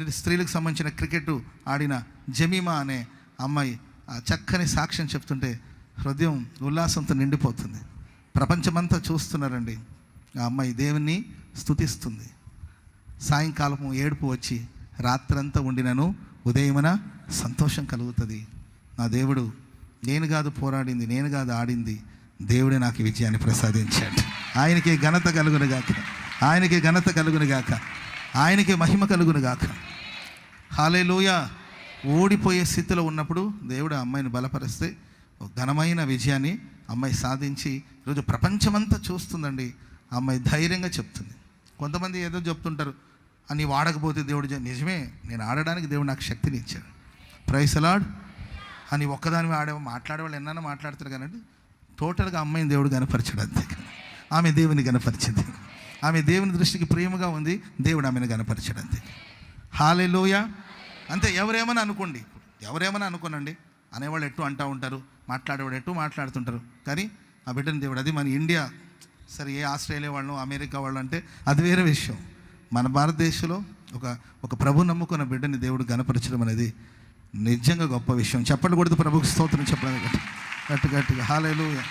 స్త్రీలకు సంబంధించిన క్రికెట్ ఆడిన జమీమా అనే అమ్మాయి ఆ చక్కని సాక్ష్యం చెప్తుంటే హృదయం ఉల్లాసంతో నిండిపోతుంది. ప్రపంచమంతా చూస్తున్నారండి. ఆ అమ్మాయి దేవుణ్ణి స్తుతిస్తుంది. సాయంకాలము ఏడుపు వచ్చి రాత్రంతా ఉండినను ఉదయమున సంతోషం కలుగుతుంది. నా దేవుడు నేను కాదు పోరాడింది, నేను కాదు ఆడింది, దేవుడే నాకు విజయాన్ని ప్రసాదించాడు. ఆయనకే ఘనత కలుగునుగాక, ఆయనకే ఘనత కలుగునుగాక, ఆయనకే మహిమ కలుగునుగాక. హల్లెలూయా. ఓడిపోయే స్థితిలో ఉన్నప్పుడు దేవుడు ఆ అమ్మాయిని బలపరిస్తే ఒక ఘనమైన విజయాన్ని అమ్మాయి సాధించి ఈరోజు ప్రపంచమంతా చూస్తుందండి. ఆ అమ్మాయి ధైర్యంగా చెప్తుంది. కొంతమంది ఏదో చెప్తుంటారు, అని వాడకపోతే దేవుడు నిజమే, నేను ఆడడానికి దేవుడు నాకు శక్తిని ఇచ్చాడు, ప్రైజ్ ది లార్డ్ అని ఒక్కదాని మాట్లాడేవాళ్ళు ఎన్నైనా మాట్లాడతారు కానీ టోటల్గా అమ్మాయిని దేవుడు కనపరిచాడు. అంతే. ఆమె దేవుని కనపరిచింది. ఆమె దేవుని దృష్టికి ప్రేమగా ఉంది, దేవుడు ఆమెను కనపరిచాడు. అంతే. హల్లెలూయా. అంతే. ఎవరేమని అనుకోండి, ఎవరేమని అనుకోనండి, అనేవాళ్ళు ఎట్టు అంటూ ఉంటారు, మాట్లాడేవాడు ఎట్టు మాట్లాడుతుంటారు. కానీ ఆ బిడ్డని దేవుడు, అది మన ఇండియా సరే, ఏ ఆస్ట్రేలియా వాళ్ళు అమెరికా వాళ్ళు అంటే అది వేరే విషయం. మన భారతదేశంలో ఒక ప్రభు నమ్ముకున్న బిడ్డని దేవుడు గణపరచడం అనేది నిజంగా గొప్ప విషయం. చెప్పండి, కొడుతూ ప్రభుకి స్తోత్రం చెప్పడం గట్టిగా. హల్లెలూయా.